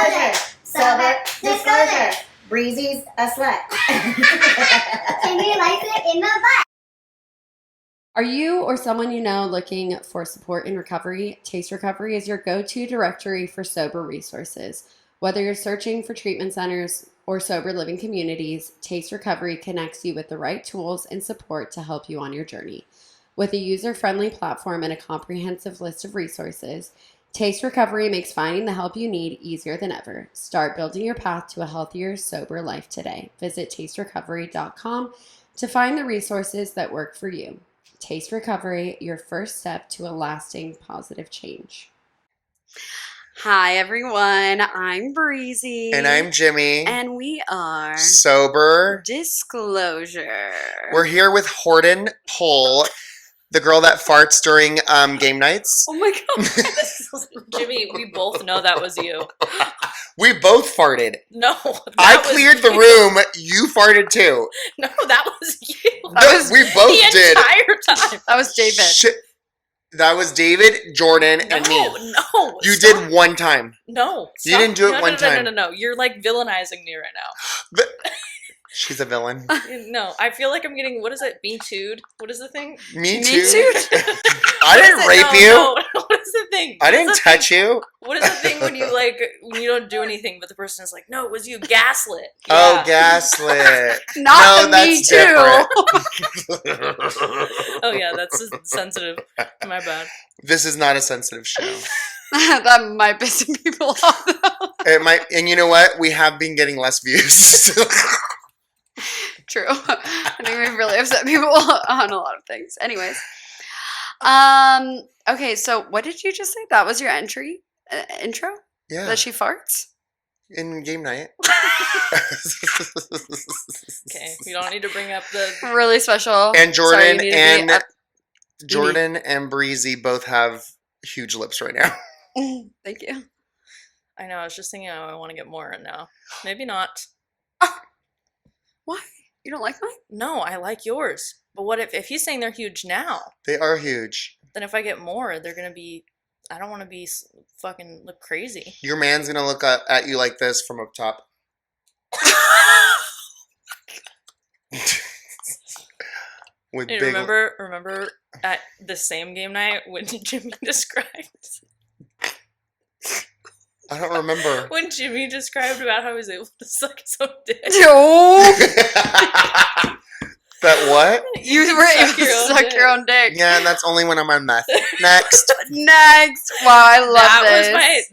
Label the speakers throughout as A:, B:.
A: disclosure. Sober disclosure. Breezy's a slut.
B: And we like it in the butt.
C: Are you or someone you know looking for support in recovery? Taste Recovery is your go-to directory for sober resources. Whether you're searching for treatment centers or sober living communities, Taste Recovery connects you with the right tools and support to help you on your journey. With a user-friendly platform and a comprehensive list of resources, Taste Recovery makes finding the help you need easier than ever. Start building your path to a healthier, sober life today. Visit tasterecovery.com to find the resources that work for you. Taste Recovery, your first step to a lasting positive change. Hi, everyone. I'm Breezy.
D: And I'm Jimmy.
C: And we are
D: Sober
C: Disclosure.
D: We're here with Horton Pull, the girl that farts during game nights.
C: Oh my God.
E: Jimmy, we both know that was you.
D: We both farted.
E: No,
D: I cleared the room. You farted too.
E: No, that was you.
D: We both
E: the
D: did.
E: entire time.
C: That was David.
D: Shit. That was David, Jordan, and me.
E: No.
D: You did one time.
E: No.
D: You didn't do it one time.
E: No. You're like villainizing me right now.
D: But she's a villain.
E: No, I feel like I'm getting, what is it? Me too'd? What is the thing?
D: Me
C: Me
D: too.
C: too.
D: I didn't rape you.
E: No. What is the thing?
D: I didn't touch you.
E: What is the thing when you don't do anything, but the person is like, no, it was you, gaslit.
D: Oh,
E: Yeah.
D: gaslit.
C: Not
D: No,
C: the Me
D: that's
C: Too.
D: different.
E: Oh yeah, that's sensitive. My bad.
D: This is not a sensitive show.
C: That might piss some people off, though.
D: It might, and you know what? We have been getting less views.
C: True. I think we've really upset people on a lot of things. Anyways. Okay, so what did you just say? That was your intro?
D: Yeah.
C: That she farts?
D: In game night.
E: Okay, we don't need to bring up the.
C: Really special.
D: And
C: Sorry, you need to be
D: Jordan and Breezy both have huge lips right now.
C: Thank you.
E: I know. I was just thinking, I want to get more now. Maybe not.
C: Why? You don't like mine?
E: No, I like yours. But what if he's saying they're huge now?
D: They are huge.
E: Then if I get more, they're gonna be. I don't want to be fucking look crazy.
D: Your man's gonna look at you like this from up top. With
E: Hey,
D: big.
E: remember at the same game night when Jimmy described.
D: I don't remember.
E: When Jimmy described about how he was able to suck his own dick.
C: Oh!
D: That what?
C: You were able to suck your own dick.
D: Yeah, and that's only when I'm on meth. Next.
C: Next. Wow, I love this.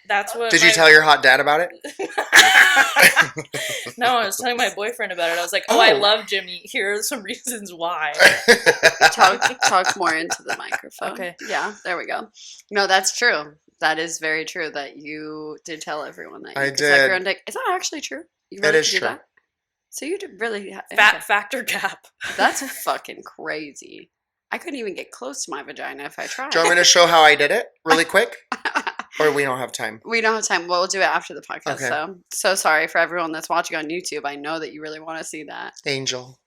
E: That's what.
D: Did you tell your hot dad about it?
E: No, I was telling my boyfriend about it. I was like, "Oh, I love Jimmy. Here are some reasons why."
C: Talk more into the microphone.
E: Okay.
C: Yeah, there we go. No, that's true. That is very true that you did tell everyone that you could suck your own dick. Is that actually true? You really
D: is
C: do
D: true.
C: That? So you did really...
E: Fat factor gap.
C: That's fucking crazy. I couldn't even get close to my vagina if I tried.
D: Do you want me to show how I did it really quick? Or we don't have time?
C: We don't have time. Well, we'll do it after the podcast.
D: Okay.
C: So sorry for everyone that's watching on YouTube. I know that you really want to see that.
D: Angel.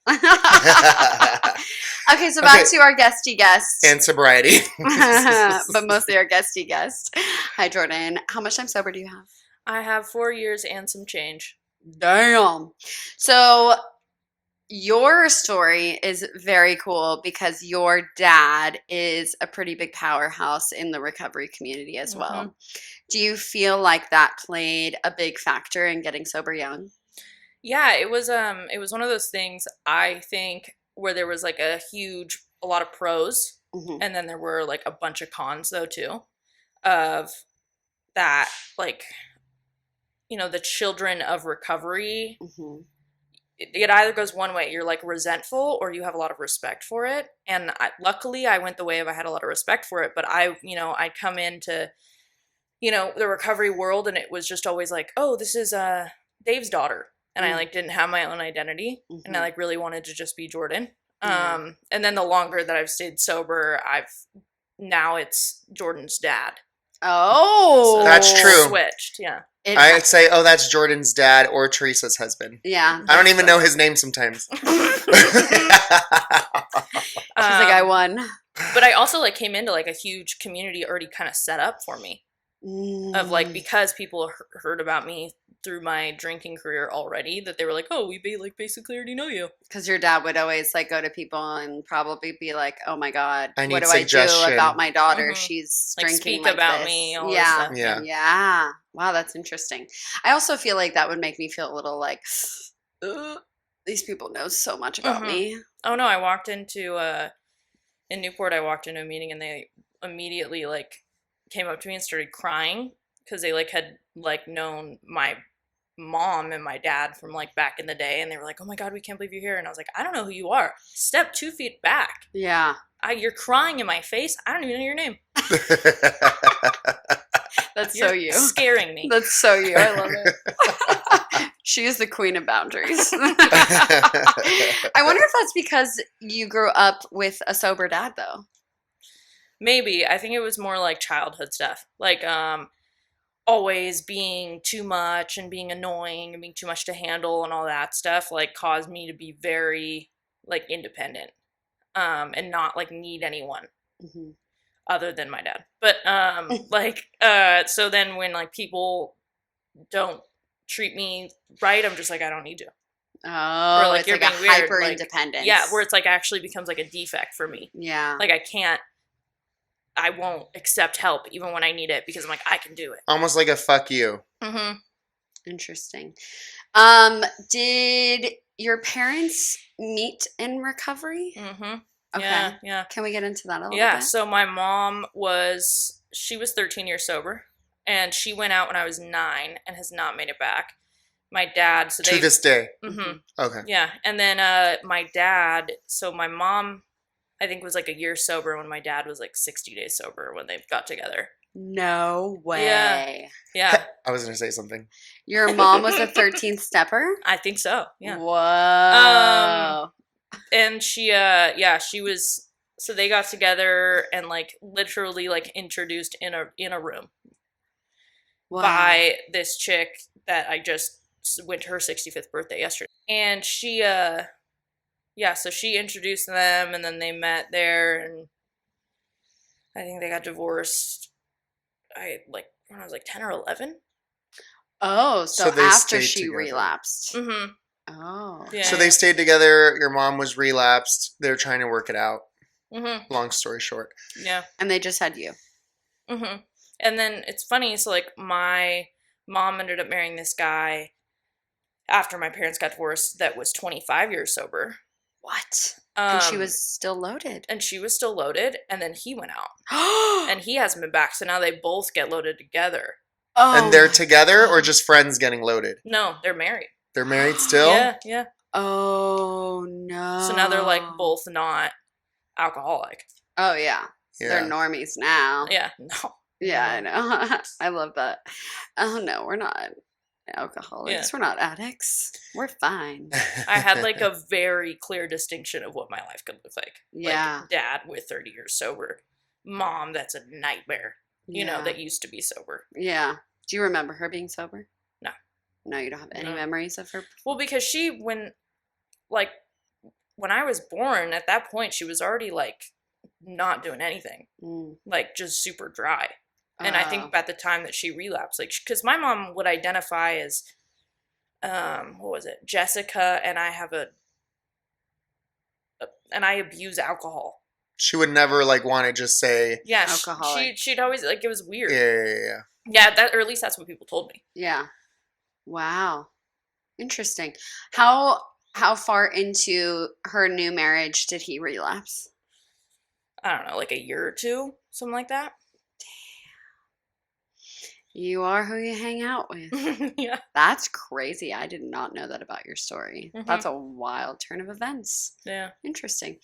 C: Okay, so back to our guesty guest.
D: And sobriety.
C: But mostly our guesty guest. Hi, Jordan. How much time sober do you have?
E: I have 4 years and some change.
C: Damn. So your story is very cool because your dad is a pretty big powerhouse in the recovery community as well.
E: Mm-hmm.
C: Do you feel like that played a big factor in getting sober young?
E: Yeah, it was one of those things, I think, where there was like a lot of pros,
C: Mm-hmm.
E: and then there were like a bunch of cons though too, of that, like, you know, the children of recovery.
C: Mm-hmm.
E: It either goes one way, you're like resentful, or you have a lot of respect for it. And luckily I went the way of I had a lot of respect for it, but I'd come into, the recovery world, and it was just always like, oh, this is Dave's daughter. And I like didn't have my own identity, and I like really wanted to just be Jordan. And then the longer that I've stayed sober, now it's Jordan's dad.
C: Oh,
E: So
D: That's true.
E: Switched, yeah.
D: I'd say, oh, that's Jordan's dad or Teresa's husband.
C: Yeah.
D: I don't even know his name sometimes.
C: She's like, I won.
E: But I also like came into like a huge community already kind of set up for me. of like, because people heard about me through my drinking career already, that they were like, oh, we like basically already know you.
C: Because your dad would always like go to people and probably be like, "Oh my God,
D: I
C: what
D: need
C: do I do
D: suggestion."
C: about my daughter?
E: Mhm.
C: She's
E: Like,
C: drinking
E: speak
C: like
E: about
C: this."
E: me, all this
C: Yeah,
E: stuff.
D: Yeah.
C: yeah. Wow, that's interesting. I also feel like that would make me feel a little like, "Ugh, these people know so much about
E: Mhm.
C: me."
E: Oh no, I walked into in Newport. I walked into a meeting and they immediately like came up to me and started crying because they like had like known my mom and my dad from like back in the day, and they were like, "Oh my God, we can't believe you're here." And I was like, "I don't know who you are. Step 2 feet back.
C: Yeah,
E: You're crying in my face. I don't even know your name.
C: that's
E: You're
C: so you.
E: scaring me."
C: That's so you. I love it. She is the queen of boundaries. I wonder if that's because you grew up with a sober dad, though.
E: Maybe. I think it was more like childhood stuff. Like always being too much and being annoying and being too much to handle and all that stuff like caused me to be very like independent and not like need anyone
C: Mm-hmm.
E: other than my dad. But so then when like people don't treat me right, I'm just like, I don't need to.
C: Oh,
E: Or like,
C: it's
E: you're
C: like a
E: being weird,
C: hyper
E: like-
C: independence.
E: Yeah, where it's like actually becomes like a defect for me.
C: Yeah.
E: Like I won't accept help even when I need it because I'm like, I can do it.
D: Almost like a fuck you.
E: Mm-hmm.
C: Interesting. Did your parents meet in recovery?
E: Mm-hmm.
C: Okay.
E: Yeah.
C: Can we get into that a little
E: Yeah,
C: bit?
E: so my mom was 13 years sober, and she went out when I was 9 and has not made it back. My dad, so
D: To this day.
E: Mm-hmm.
D: Okay.
E: Yeah, and then my dad, so my mom, I think was like a year sober when my dad was like 60 days sober when they got together.
C: No way.
E: Yeah,
D: I was going to say something.
C: Your mom was a 13th stepper?
E: I think so. Yeah.
C: Whoa.
E: And she was, so they got together and like literally like introduced in a room
C: Wow.
E: by this chick that I just went to her 65th birthday yesterday. And she so she introduced them and then they met there, and I think they got divorced when I was like 10 or 11.
C: Oh,
D: So
C: so
D: they
C: after
D: stayed
C: she
D: together.
C: relapsed.
E: Mm-hmm.
C: Oh.
E: Yeah.
D: So they stayed together. Your mom was relapsed. They're trying to work it out.
E: Mm-hmm.
D: Long story short.
E: Yeah.
C: And they just had you.
E: Mm-hmm. And then it's funny, so like my mom ended up marrying this guy after my parents got divorced that was 25 years sober.
C: What? And she
E: Um,
C: was still loaded.
E: and she was still loaded, and then he went out. And he hasn't been back, so now they both get loaded together.
C: Oh
D: And they're
C: my
D: together or
C: God.
D: just friends getting loaded?
E: No, they're married.
D: They're married still?
E: Yeah.
C: Oh no.
E: So now they're like both not alcoholic.
C: Oh yeah. They're
D: Yeah.
C: normies now.
E: Yeah, no.
C: Yeah, I know. I love that. Oh no, we're not alcoholics.
E: Yeah.
C: We're not addicts. We're fine.
E: I had like a very clear distinction of what my life could look like.
C: Yeah.
E: Like dad with 30 years sober. Mom, that's a nightmare. You know,
C: Yeah.
E: that used to be sober.
C: Yeah. Do you remember her being sober?
E: No.
C: No, you don't have any
E: No.
C: memories of her?
E: Well, because when I was born, at that point, she was already like not doing anything.
C: Mm.
E: Like just super dry. And I
C: Oh.
E: think at the time that she relapsed, like, because my mom would identify as, what was it, Jessica, and I have and I abuse alcohol.
D: She would never like want to just say,
E: Yeah,
C: Alcoholic.
E: she'd always like, it was weird.
D: yeah.
E: Yeah, that, or at least that's what people told me.
C: Yeah. Wow. Interesting. How far into her new marriage did he relapse?
E: I don't know, like a year or two, something like that.
C: You are who you hang out with.
E: Yeah.
C: That's crazy. I did not know that about your story.
E: Mhm.
C: That's a wild turn of events.
E: Yeah.
C: Interesting.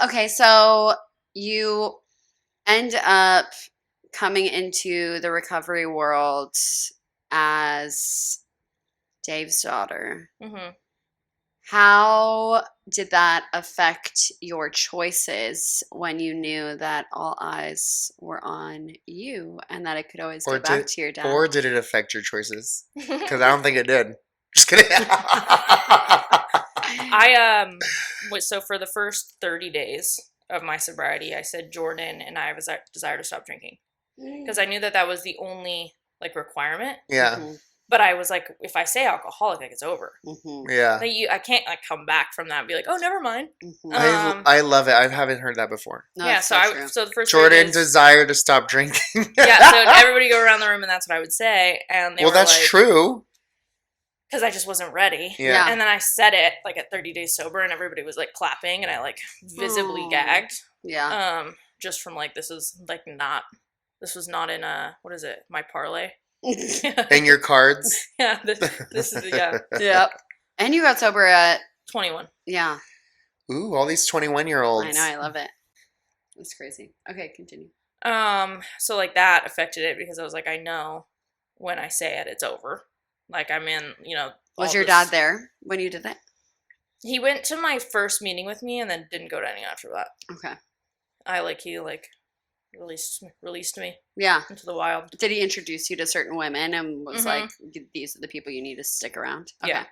C: Okay, so you end up coming into the recovery world as Dave's daughter.
E: Mm-hmm.
C: How did that affect your choices when you knew that all eyes were on you and that it could always
D: Or
C: go back
D: did-
C: to your dad?
D: Or did it affect your choices? Because I don't think it did. Just kidding.
E: So for the first 30 days of my sobriety, I said Jordan and I have a desire to stop drinking. because I knew that was the only like requirement.
D: Yeah.
C: Mm-hmm.
E: But I was like, if I say alcoholic, like it's over.
C: Mm-hmm.
D: Yeah.
E: Like I can't like come back from that and be like, oh, never mind.
C: Mm-hmm.
D: I love it. I haven't heard that before.
C: No,
E: Yeah,
C: it's
E: so
C: true.
E: the first
D: Jordan
E: grade is,
D: desired to stop drinking.
E: yeah, so everybody go around the room and that's what I would say, and they
D: Well,
E: were
D: that's
E: like,
D: true.
E: because I just wasn't ready.
D: Yeah.
E: And then I said it like at 30 days sober, and everybody was like clapping, and I like visibly
C: Aw.
E: gagged.
C: Yeah.
E: Just from like this was not in what is it? My parlay.
D: And your cards.
E: Yeah, this is
C: Yep. And you got sober at
E: 21.
C: yeah.
D: Ooh, all these 21-year-olds.
C: I know, I love it. That's crazy. Okay, continue.
E: So like that affected it because I was like, I know when I say it, it's over. Like I'm in,
C: Was
E: all
C: your
E: this-
C: dad there when you did that?
E: He went to my first meeting with me and then didn't go to any after that.
C: Okay.
E: He released me
C: Yeah.
E: into the wild.
C: Did he introduce you to certain women and was
E: Mhm.
C: like, these are the people you need to stick around? Okay.
E: Yeah.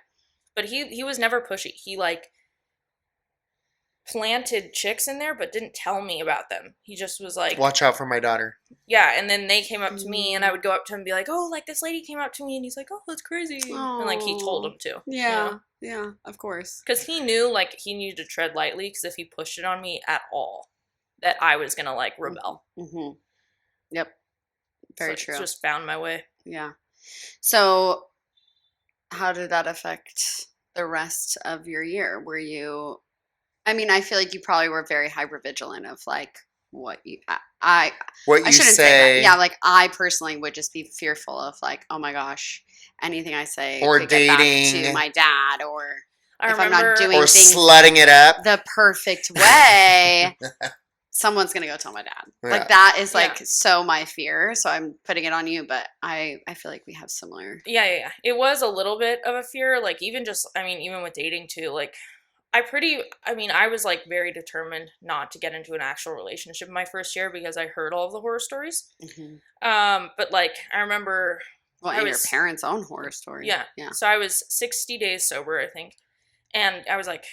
E: But he was never pushy. He like planted chicks in there but didn't tell me about them. He just was like,
D: Watch out for my daughter.
E: yeah, and then they came up to me and I would go up to him and be like, oh, like this lady came up to me, and he's like, oh, that's crazy. And like he told him to.
C: Yeah. Yeah, of course.
E: Because he knew like he needed to tread lightly, because if he pushed it on me at all, that I was gonna like rebel.
C: Mm-hmm. Yep. Very
E: So
C: true.
E: I just found my way.
C: Yeah. So how did that affect the rest of your year? Were you, I mean, I feel like you probably were very hypervigilant of like what you, I
D: What you
C: shouldn't
D: say.
C: say that. Yeah, like I personally would just be fearful of like, oh my gosh, anything I say
D: Or
C: could get back
D: dating.
C: to my dad, or
E: I
C: if I'm
E: remember
C: not doing
D: Or
C: things
D: slutting it up.
C: the perfect way, someone's gonna go tell my dad.
D: Yeah.
C: Like that is like
E: Yeah.
C: so my fear. So I'm putting it on you, but I feel like we have similar.
E: Yeah. It was a little bit of a fear, like even with dating too, like I was like very determined not to get into an actual relationship in my first year because I heard all of the horror stories. But like I remember
C: Well,
E: I
C: and
E: was-
C: your parents' own horror story.
E: Yeah.
C: Yeah.
E: So I was 60 days sober, I think. And I was like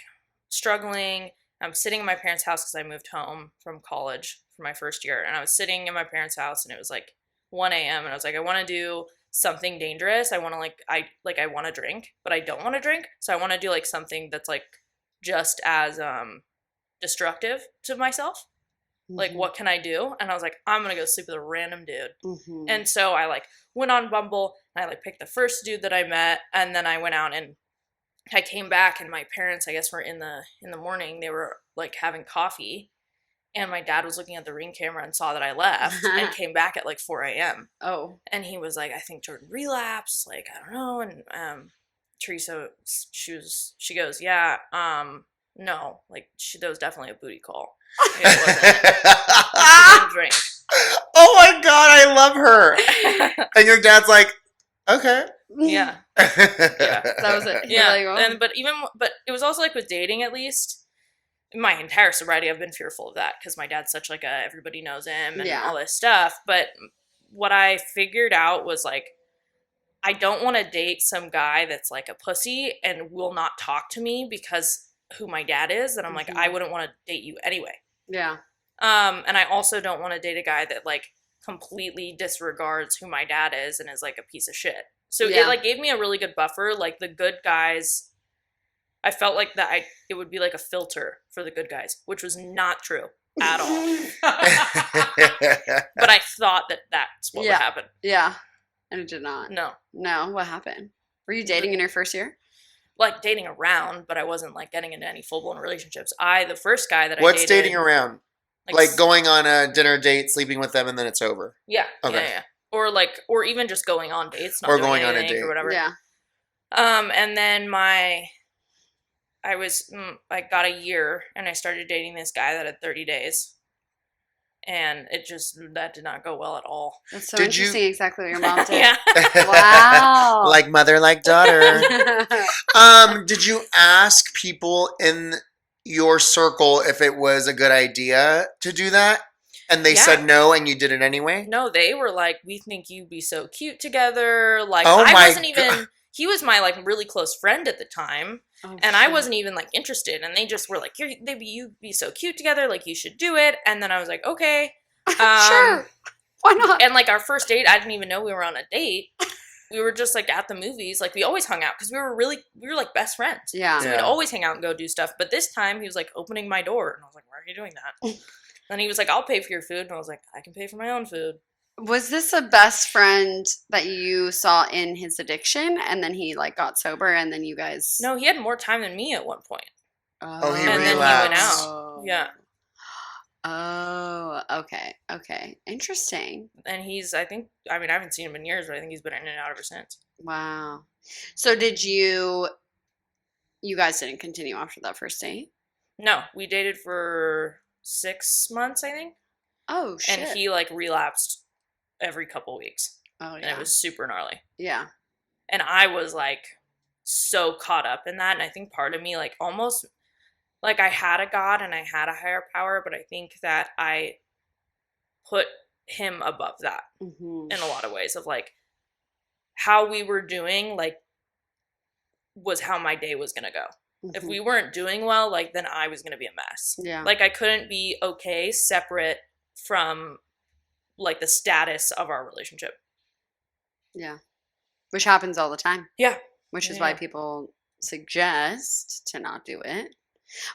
E: struggling. I'm sitting in my parents' house because I moved home from college for my first year. And I was sitting in my parents' house and it was like 1 a.m. And I was like, I want to do something dangerous. I want to I want to drink, but I don't want to drink. So I want to do like something that's like just as destructive to myself. Like, what can I do? And I was like, I'm going to go sleep with a random dude.
C: Mm-hmm.
E: And so I like went on Bumble and I like picked the first dude that I met, and then I went out and I came back, and my parents, I guess, were in the morning. They were like having coffee, and my dad was looking at the Ring camera and saw that I left and came back at like 4 a.m.
C: Oh.
E: And he was like, I think Jordan relapsed, like I don't know. And Teresa, she goes, yeah, no, like that was definitely a booty call. It wasn't. She didn't drink.
D: Oh my god, I love her. And your dad's like, okay.
E: Yeah.
C: That was it.
E: Yeah,
C: You're like, oh.
E: but it was also like with dating, at least my entire sobriety, I've been fearful of that because my dad's such like a everybody knows him and
C: Yeah.
E: all this stuff. But what I figured out was like, I don't want to date some guy that's like a pussy and will not talk to me because who my dad is. And I'm like,
C: Mhm.
E: I wouldn't want to date you anyway.
C: Yeah.
E: And I also don't want to date a guy that like completely disregards who my dad is and is like a piece of shit. So
C: Yeah.
E: it like gave me a really good buffer. Like the good guys, I felt like that it would be like a filter for the good guys, which was not true at all. But I thought that that's what would
C: Yeah.
E: happen.
C: Yeah. And it did not.
E: No,
C: No. What happened? Were you dating in your first year?
E: like dating around, but I wasn't like getting into any full blown relationships. The first guy that
D: What's
E: I dated,
D: dating around? Like going on a dinner date, sleeping with them, and then it's over.
E: Yeah,
D: Okay.
E: yeah. Or even just going on dates, not
D: Or
E: doing
D: going on a
E: anything
D: date.
E: or whatever.
C: Yeah.
E: And then I got a year and I started dating this guy that had 30 days. And that did not go well at all.
C: That's so
D: Did you-
C: interesting. Exactly what your mom did.
E: Yeah.
C: Wow.
D: Like mother, like daughter. Did you ask people in your circle if it was a good idea to do that? And they
E: Yeah.
D: said no, and you did it anyway?
E: No, they were like, we think you'd be so cute together. Like,
D: Oh
E: I
D: my
E: wasn't even, he was my like really close friend at the time.
C: Oh,
E: And I
C: shit.
E: wasn't even like interested. And they just were like, you'd be so cute together. Like, you should do it. And then I was like, okay.
C: Sure. Why not?
E: And like our first date, I didn't even know we were on a date. We were just like at the movies. Like we always hung out because we were like best friends.
C: Yeah.
E: So we'd always hang out and go do stuff. But this time he was like opening my door, and I was like, "Why are you doing that?" Then he was like, "I'll pay for your food," and I was like, "I can pay for my own food."
C: Was this a best friend that you saw in his addiction, and then he like got sober, and then you guys?
E: No, he had more time than me at one point.
D: Oh, he
E: And then he went
D: relapsed.
E: out. Yeah.
C: Oh, okay. Interesting.
E: And I haven't seen him in years, but I think he's been in and out ever since.
C: Wow. So did you guys didn't continue after that first date?
E: No, we dated for 6 months, I think.
C: Oh, shit.
E: And he like relapsed every couple weeks.
C: Oh,
E: And
C: yeah.
E: it was super gnarly.
C: Yeah.
E: And I was like so caught up in that. And I think part of me like almost like I had a God and I had a higher power, but I think that I put him above that
C: Mm-hmm.
E: in a lot of ways of like how we were doing, like was how my day was going to go. If we weren't doing well, like then I was going to be a mess.
C: Yeah.
E: Like I couldn't be okay separate from like the status of our relationship.
C: Yeah. Which happens all the time.
E: Yeah.
C: Which is
E: Yeah.
C: why people suggest to not do it.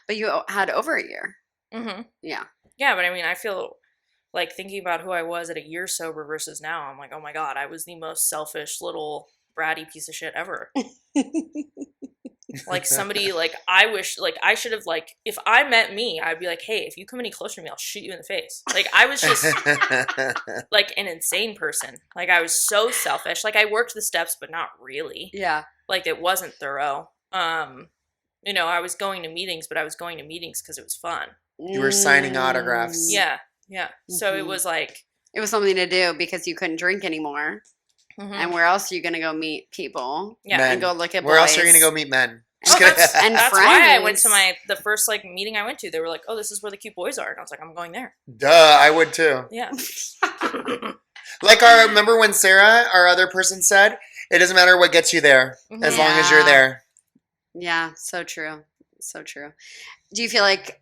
C: But you had over a year.
E: Mm-hmm.
C: Yeah.
E: Yeah, but I mean, I feel like thinking about who I was at a year sober versus now, I'm like, oh my God, I was the most selfish little bratty piece of shit ever. Like somebody, like I wish, like I should have, like if I met me, I'd be like, hey, if you come any closer to me, I'll shoot you in the face. Like I was just like an insane person. Like I was so selfish. Like I worked the steps, but not really.
C: Yeah.
E: Like it wasn't thorough. You know, I was going to meetings, but I was going to meetings because it was fun.
D: You were signing autographs.
E: Yeah. So it
C: Mhm.
E: was like,
C: It was something to do because you couldn't drink anymore.
E: mhm.
C: And where else are you going to go meet people?
E: Yeah.
D: Men.
C: And go look at
D: Where else are you
C: boys?
D: going to go meet men?
E: Oh, that's
C: And
E: that's why I went
C: friends.
E: to the first like meeting I went to. They were like, "Oh, this is where the cute boys are," and I was like, "I'm going there."
D: Duh, I would too.
E: Yeah,
D: Like I remember when Sarah, our other person, said, "It doesn't matter what gets you there, as long as you're
C: Yeah.
D: there."
C: Yeah, so true. So true. Do you feel like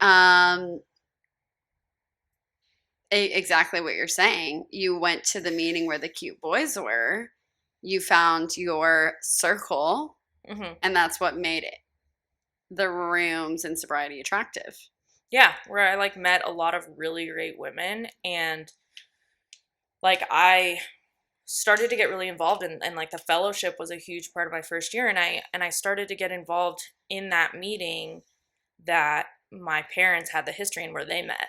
C: exactly what you're saying? You went to the meeting where the cute boys were. You found your circle,
E: hmm
C: and that's what made it the rooms in sobriety attractive.
E: yeah. Where I like met a lot of really great women, and like I started to get really involved in, and like the fellowship was a huge part of my first year, and I started to get involved in that meeting that my parents had the history and where they met.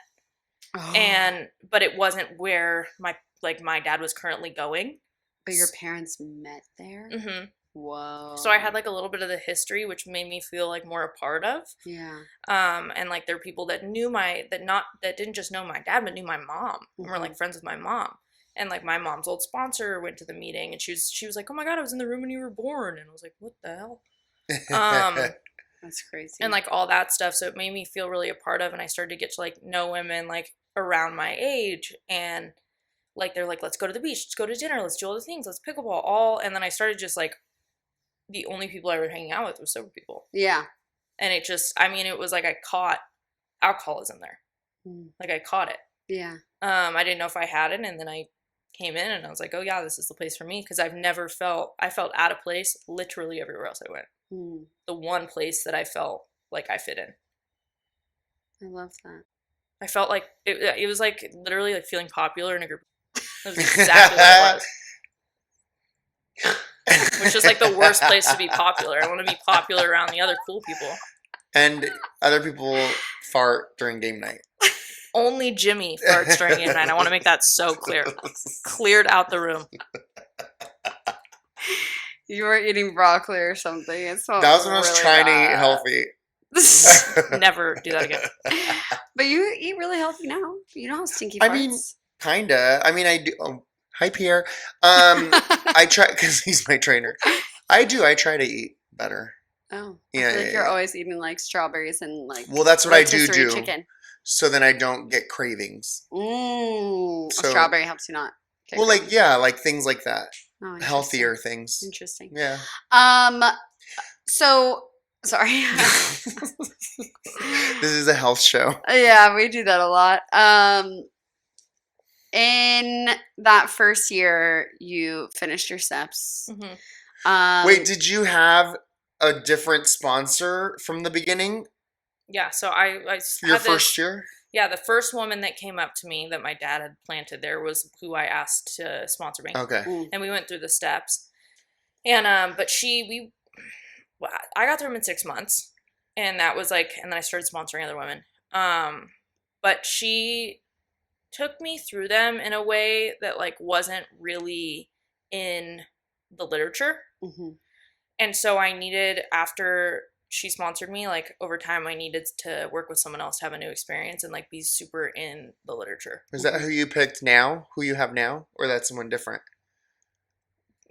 C: Oh,
E: But it wasn't where my dad was currently going.
C: but your parents met there?
E: hmm
C: Whoa.
E: So I had like a little bit of the history, which made me feel like more a part of.
C: Yeah.
E: And like there are people that knew that didn't just know my dad, but knew my mom and were like friends with my mom. And like my mom's old sponsor went to the meeting, and she was like, "Oh my God, I was in the room when you were born," and I was like, "What the hell?"
C: That's crazy.
E: And like all that stuff. So it made me feel really a part of, and I started to get to like know women like around my age, and like they're like, let's go to the beach, let's go to dinner, let's do all the things, let's pickleball, all. And then I started just like the only people I was hanging out with were sober people,
C: yeah.
E: and it just, I mean, it was like I caught alcoholism there, like I caught it.
C: Yeah.
E: I didn't know if I had it, and then I came in and I was like, oh yeah, this is the place for me, because I felt out of place literally everywhere else I went. The one place that I felt like I fit in.
C: I love that.
E: I felt like it was like literally like feeling popular in a group. That was exactly what it was. Which is like the worst place to be popular. I want to be popular around the other cool people.
D: And other people fart during game night.
E: Only Jimmy farts during game night. I want to make that so clear. Cleared out the room.
C: You were eating broccoli or something. It smelled
D: That was when I was
C: really
D: trying to eat
C: bad.
D: healthy.
E: Never do that again.
C: But you eat really healthy now. You don't have stinky
D: I
C: farts.
D: mean, kinda. I mean, I do. Oh, hi, Pierre. I try because he's my trainer. I do. I try to eat better.
C: Oh,
D: Yeah,
C: I feel like
D: yeah,
C: you're
D: yeah.
C: always eating like strawberries and like.
D: Well, that's what I do
C: rotisserie
D: do.
C: Chicken.
D: So then I don't get cravings.
C: A
D: So-
C: strawberry helps you not. get
D: Well, like
C: cravings.
D: yeah, like things like that.
C: Oh, interesting.
D: Healthier things.
C: Interesting.
D: Yeah.
C: So sorry.
D: This is a health show.
C: Yeah, we do that a lot. in that first year, you finished your steps.
D: Wait, did you have a different sponsor from the beginning
E: Yeah, so I
D: for your
E: had
D: first
E: this.
D: year?
E: Yeah, the first woman that came up to me that my dad had planted there was who I asked to sponsor me,
D: Okay.
E: and we went through the steps. And but I got through them in 6 months, and that was like, and then I started sponsoring other women. But she took me through them in a way that like wasn't really in the literature. And so I needed, after she sponsored me, like over time I needed to work with someone else to have a new experience and like be super in the literature.
D: Is that who you picked now? Who you have now? Or that's someone different?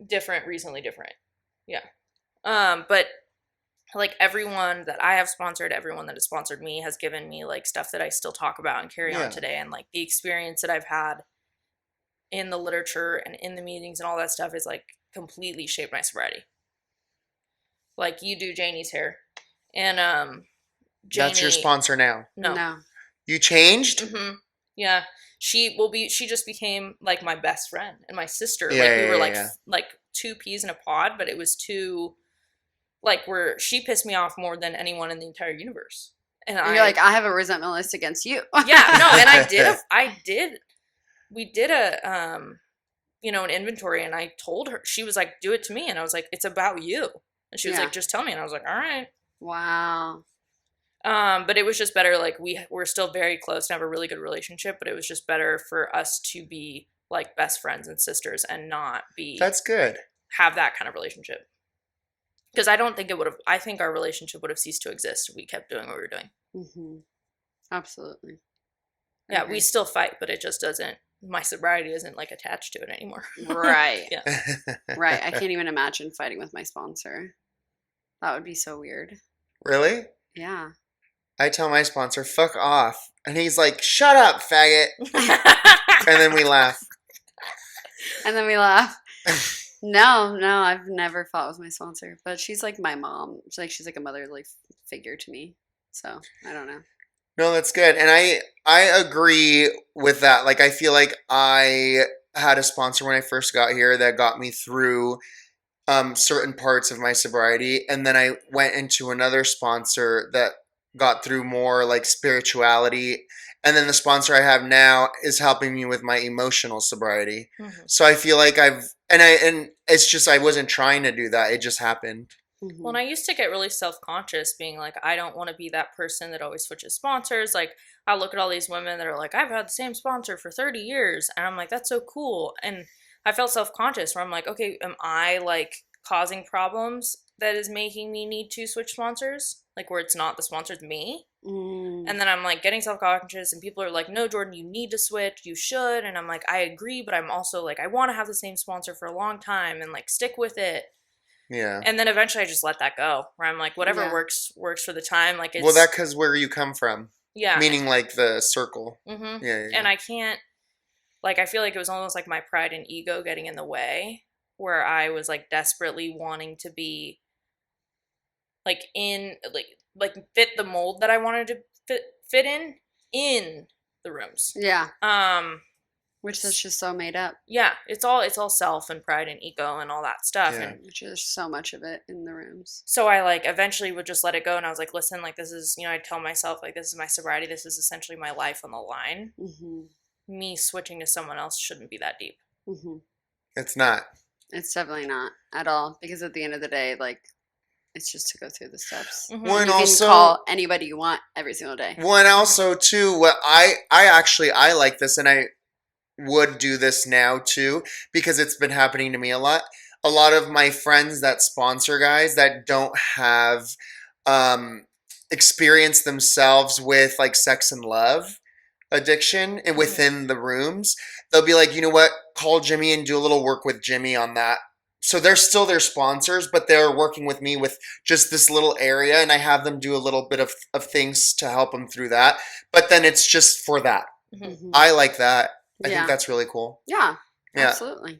E: Different, recently different. Yeah. But like everyone that I have sponsored, everyone that has sponsored me has given me like stuff that I still talk about and carry on today. And like the experience that I've had in the literature and in the meetings and all that stuff is like completely shaped my sobriety. Like you do Janie's hair. And Janie,
D: That's your sponsor now.
E: No.
D: You changed?
E: Yeah. She just became like my best friend and my sister.
D: Yeah,
E: like we were
D: yeah.
E: like two peas in a pod, but it was two, like, where she pissed me off more than anyone in the entire universe. And
C: you're like, I have a resentment list against you.
E: Yeah, no, and we did a an inventory, and I told her, she was like, do it to me, and I was like, it's about you. And she was like, just tell me. And I was like, all right.
C: Wow.
E: But it was just better, like we're still very close and have a really good relationship, but it was just better for us to be like best friends and sisters and not be
D: That's good.
E: Have that kind of relationship. Because I don't think I think our relationship would have ceased to exist if we kept doing what we were doing.
C: Absolutely.
E: Yeah, we still fight, but it just doesn't, my sobriety isn't like attached to it anymore.
C: Right.
E: Yeah.
C: Right. I can't even imagine fighting with my sponsor. That would be so weird.
D: Really?
C: Yeah.
D: I tell my sponsor, fuck off. And he's like, shut up, faggot. And then we laugh.
C: No, I've never fought with my sponsor, but she's like my mom. She's like a motherly figure to me. So I don't know.
D: No, that's good. And I agree with that. Like, I feel like I had a sponsor when I first got here that got me through certain parts of my sobriety. And then I went into another sponsor that got through more like spirituality. And then the sponsor I have now is helping me with my emotional sobriety. So I feel like and it's just, I wasn't trying to do that. It just happened.
E: Well, and I used to get really self-conscious being like, I don't want to be that person that always switches sponsors. Like, I look at all these women that are like, I've had the same sponsor for 30 years. And I'm like, that's so cool. And I felt self-conscious where I'm like, okay, am I like causing problems that is making me need to switch sponsors? Like where it's not the sponsor, it's me. And then I'm like getting self-conscious and people are like, no, Jordan, you need to switch. You should. And I'm like, I agree. But I'm also like, I want to have the same sponsor for a long time and like stick with it.
D: Yeah.
E: And then eventually I just let that go where I'm like, whatever works for the time. Like it's.
D: Well, that's because where you come from.
E: Yeah.
D: Meaning like the circle. Yeah.
E: And I can't, like, I feel like it was almost like my pride and ego getting in the way where I was like desperately wanting to be like in like fit the mold that I wanted to fit in the rooms.
C: Yeah. Which is just so made up.
E: Yeah, it's all self and pride and ego and all that stuff.
D: Yeah.
E: And
C: which there's so much of it in the rooms.
E: So I like eventually would just let it go, and I was like, listen, like this is, I'd tell myself like this is my sobriety, this is essentially my life on the line. Me switching to someone else shouldn't be that deep.
D: It's not.
C: It's definitely not at all, because at the end of the day, like, it's just to go through the steps.
D: Well, and
C: you
D: also
C: can call anybody you want every single day.
D: Well, and also too, what I like this, and I would do this now too, because it's been happening to me a lot. A lot of my friends that sponsor guys that don't have experience themselves with like sex and love addiction and within the rooms, they'll be like, you know what, call Jimmy and do a little work with Jimmy on that. So they're still their sponsors, but they're working with me with just this little area, and I have them do a little bit of things to help them through that. But then it's just for that. I like that. I think that's really cool.
C: Yeah. Absolutely.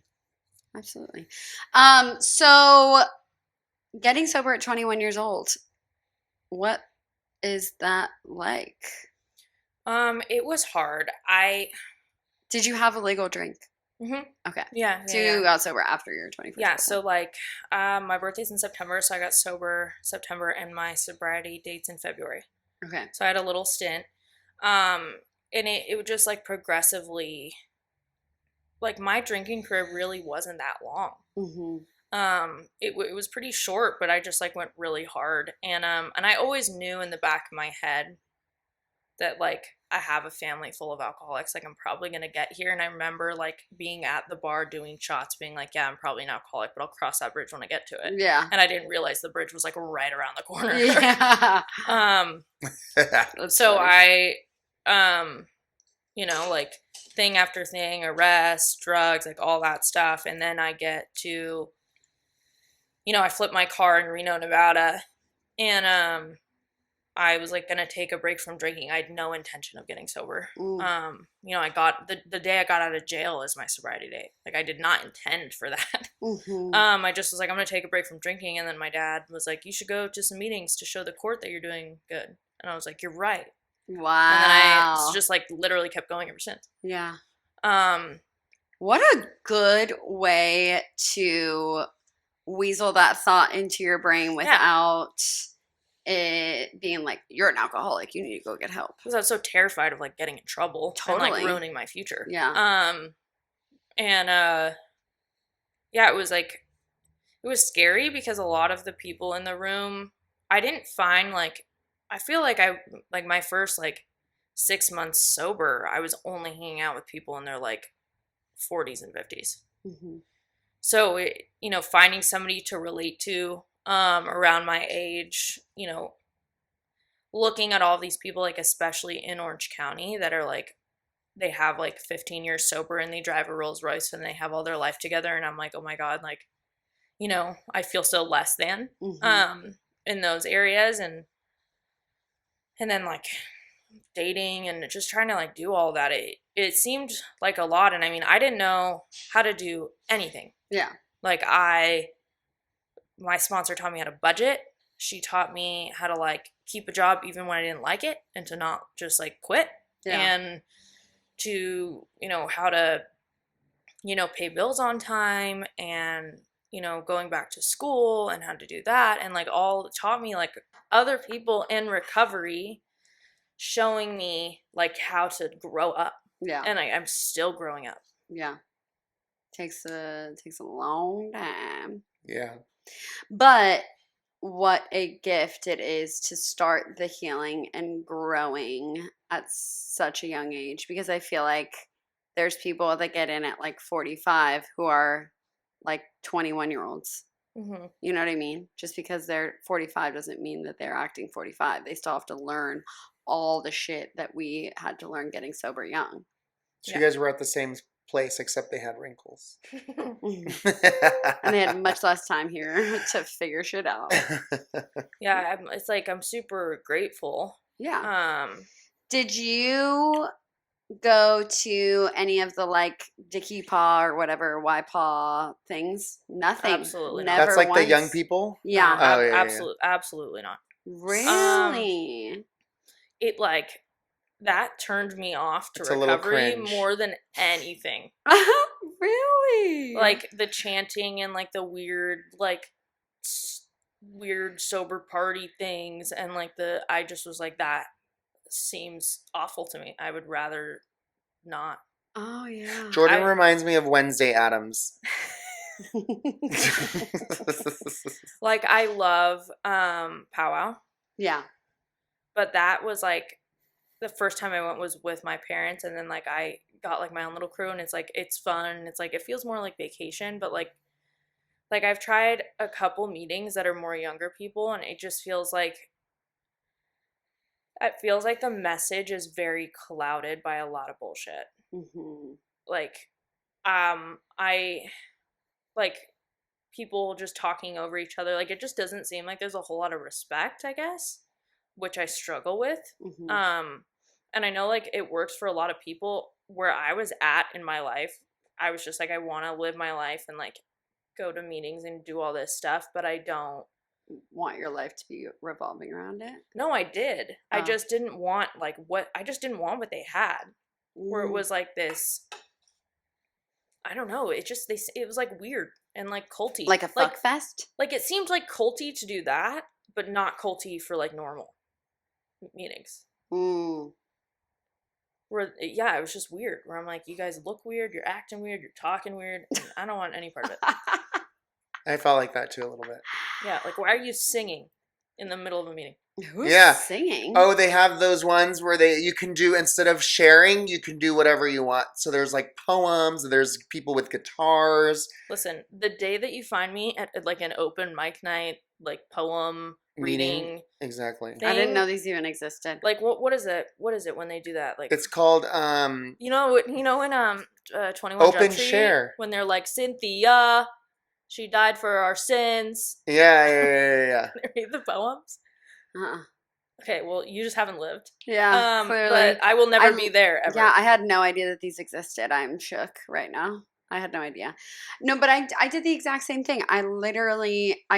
C: So getting sober at 21 years old, what is that like?
E: It was hard.
C: Did you have a legal drink?
E: Mm-hmm.
C: Okay.
E: Yeah.
C: So you got sober after your 21st
E: Yeah,
C: birthday.
E: so like my birthday's in September, so I got sober September and my sobriety date's in February.
C: Okay.
E: So I had a little stint. And it would just like progressively, like my drinking career really wasn't that long.
C: Mm-hmm.
E: It was pretty short, but I just like went really hard. And I always knew in the back of my head that like I have a family full of alcoholics, like I'm probably gonna get here. And I remember like being at the bar doing shots, being like, yeah, I'm probably an alcoholic, but I'll cross that bridge when I get to it.
C: Yeah.
E: And I didn't realize the bridge was like right around the corner.
C: Yeah. That's
E: So
C: funny.
E: you know, like thing after thing, arrests, drugs, like all that stuff. And then I get to, you know, I flipped my car in Reno, Nevada, and I was like gonna take a break from drinking. I had no intention of getting sober.
C: Mm.
E: You know, I got the day I got out of jail as my sobriety date. Like I did not intend for that.
C: Mm-hmm.
E: I just was like, I'm gonna take a break from drinking, and then my dad was like, you should go to some meetings to show the court that you're doing good. And I was like, you're right.
C: Wow.
E: And then I just like literally kept going ever since.
C: Yeah.
E: Um,
C: What a good way to weasel that thought into your brain without it being like, you're an alcoholic, you need to go get help.
E: because I was so terrified of like getting in trouble and like
C: Totally.
E: ruining my future.
C: Yeah.
E: Yeah, it was like it was scary because a lot of the people in the room, I didn't find like I feel like I like my first like 6 months sober, I was only hanging out with people in their like 40s and 50s.
C: Mm-hmm.
E: So it, you know, finding somebody to relate to around my age, you know, looking at all these people, like especially in Orange County, that are like they have like 15 years sober and they drive a Rolls Royce and they have all their life together, and I'm like, oh my god, like, you know, I feel so less than in those areas, and then like dating and just trying to like do all that, it seemed like a lot. And I mean, I didn't know how to do anything.
C: Yeah.
E: Like my sponsor taught me how to budget. She taught me how to like keep a job even when I didn't like it, and to not just like quit.
C: Yeah.
E: And to, you know, how to, you know, pay bills on time, and, you know, going back to school and how to do that, and like all taught me like other people in recovery showing me like how to grow up.
C: Yeah.
E: And I'm still growing up.
C: Yeah. Takes a long time.
D: Yeah.
C: But what a gift it is to start the healing and growing at such a young age, because I feel like there's people that get in at like 45 who are like 21-year-olds.
E: Mm-hmm.
C: You know what I mean? Just because they're 45 doesn't mean that they're acting 45. They still have to learn all the shit that we had to learn getting sober young.
D: So you guys were at the same place, except they had wrinkles.
C: And they had much less time here to figure shit out.
E: Yeah, it's like I'm super grateful.
C: Yeah. Did you go to any of the like Dicky Paw or whatever Y-Paw things? Nothing.
E: Absolutely not.
C: Never
D: That's like
C: once.
D: the young people?
C: Yeah.
D: Oh, yeah,
E: Absolutely not.
C: Really?
E: It like that turned me off to
D: It's a little
E: recovery
D: cringe.
E: more than anything.
C: Really?
E: Like the chanting and like the weird weird sober party things, and like I just was like, that seems awful to me. I would rather not.
C: Oh yeah.
D: Jordan reminds me of Wednesday Addams.
E: Like I love powwow,
C: Yeah.
E: but that was like the first time I went was with my parents, and then like I got like my own little crew, and it's like it's fun. It's like it feels more like vacation, but like I've tried a couple meetings that are more younger people, and it just feels like the message is very clouded by a lot of bullshit.
C: Mm-hmm.
E: Like I like people just talking over each other. Like it just doesn't seem like there's a whole lot of respect, I guess, which I struggle with.
C: Mm-hmm.
E: And I know like it works for a lot of people. Where I was at in my life, I was just like, I want to live my life and like go to meetings and do all this stuff, but I don't
C: Want your life to be revolving around it?
E: No, I did. I
C: Oh.
E: just didn't want what they had. where it was like this. I don't know. It was like weird and like culty,
C: Like a fuck fest?
E: Like it seemed like culty to do that, but not culty for like normal meetings.
C: Mm.
E: Where it was just weird. Where I'm like, you guys look weird, you're acting weird, you're talking weird, and I don't want any part of it.
D: I felt like that too a little bit.
E: Yeah, like why are you singing in the middle of a meeting?
C: Who's
D: Yeah.
C: singing?
D: Oh, they have those ones where you can do, instead of sharing, you can do whatever you want. So there's like poems, there's people with guitars.
E: Listen, the day that you find me at like an open mic night, like poem reading,
D: Exactly.
E: thing,
C: I didn't know these even existed.
E: like what is it? What is it when they do that? Like
D: It's called
E: you know in 21
D: Open
E: Jump Street,
D: Share.
E: when they're like, Cynthia, she died for our sins.
D: yeah.
E: They read the poems.
C: Uh-uh.
E: Okay, well, you just haven't lived.
C: Yeah, clearly.
E: But I will never be there ever.
C: Yeah, I had no idea that these existed. I'm shook right now. I had no idea. No, but I did the exact same thing. I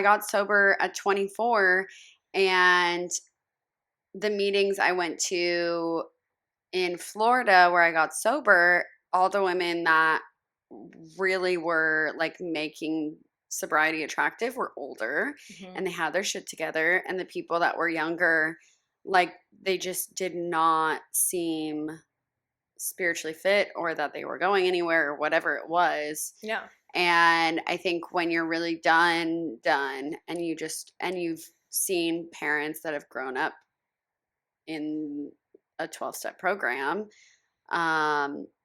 C: got sober at 24, and the meetings I went to in Florida where I got sober, all the women that really were like making sobriety attractive were older,
E: Mhm.
C: and they had their shit together, and the people that were younger, like they just did not seem spiritually fit or that they were going anywhere or whatever it was.
E: Yeah.
C: And I think when you're really done and you've seen parents that have grown up in a 12-step program,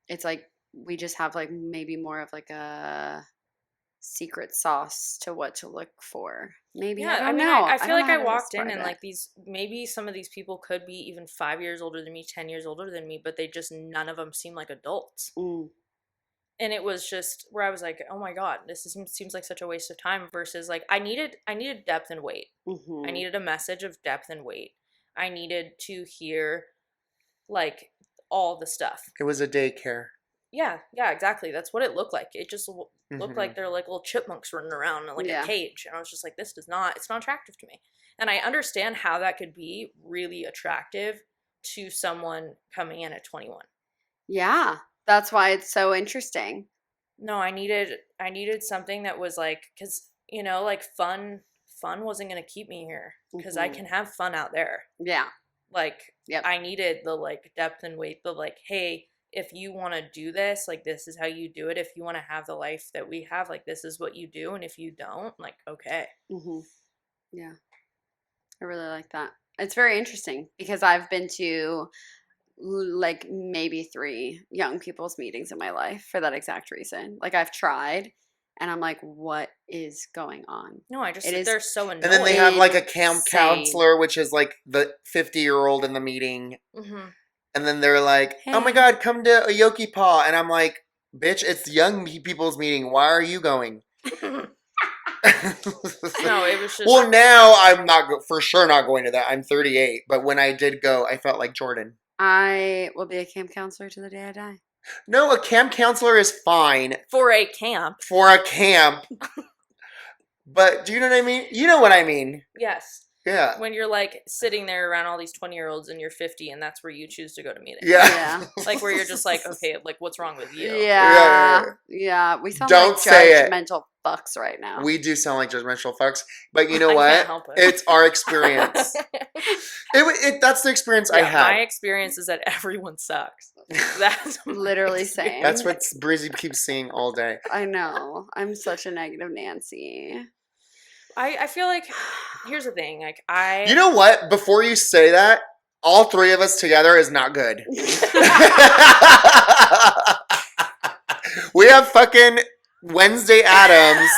C: it's like we just have like maybe more of like a secret sauce to what to look for. Maybe.
E: Yeah,
C: I don't know.
E: I feel
C: don't
E: like
C: know
E: I
C: how to
E: walked in
C: describe
E: and
C: it.
E: like maybe some of these people could be even 5 years older than me, 10 years older than me, but none of them seem like adults.
C: Mm.
E: And it was just where I was like, oh my God, seems like such a waste of time, versus like I needed depth and weight.
C: Mhm.
E: I needed a message of depth and weight. I needed to hear like all the stuff.
D: It was a daycare.
E: Yeah, exactly. That's what it looked like. It just looked
D: Mhm.
E: like they're like little chipmunks running around in like
C: Yeah.
E: a cage. And I was just like, it's not attractive to me. And I understand how that could be really attractive to someone coming in at 21.
C: Yeah. That's why it's so interesting.
E: No, I needed something that was like, because, like fun wasn't going to keep me here, because I
C: Mhm.
E: can have fun out there.
C: Yeah.
E: Like,
C: Yep.
E: I needed the like depth and weight, the like, hey, if you want to do this, like this is how you do it. If you want to have the life that we have, like this is what you do. And if you don't, like, okay.
C: Mhm. Yeah. I really like that. It's very interesting because I've been to like maybe 3 young people's meetings in my life for that exact reason. Like I've tried and I'm like, what is going on?
E: No, I just
C: It
E: sit
C: is-
E: there so annoyed.
D: And then they have like a camp
C: Insane.
D: counselor, which is like the 50-year-old in the meeting.
E: Mhm.
D: And then they're like, oh my
C: Hey.
D: God, come to a Yoki Paw. And I'm like, bitch, it's young people's meeting. Why are you going?
E: No, it was just.
D: Well, now I'm for sure not going to that. I'm 38. But when I did go, I felt like Jordan.
C: I will be a camp counselor to the day I die.
D: No, a camp counselor is fine
E: For a camp.
D: for a camp. But do you know what I mean? You know what I mean.
E: Yes.
D: Yeah.
E: When you're like sitting there around all these 20-year-olds and you're 50 and that's where you choose to go to meetings.
D: Yeah.
E: Like where you're just like, okay, like what's wrong with you?
C: Yeah. We sound
D: Don't
C: like
D: say it.
C: judgmental fucks right now.
D: We do sound like judgmental fucks. But you know
E: I
D: what?
E: can't help it.
D: It's our experience. That's the experience I
E: Yeah,
D: had.
E: my experience is that everyone sucks. That's my
C: Literally
E: experience.
C: saying.
D: That's what Breezy keeps saying all day.
C: I know. I'm such a negative Nancy.
E: I feel like, here's the thing, like
D: You know what? Before you say that, all 3 of us together is not good. We have fucking Wednesday Addams.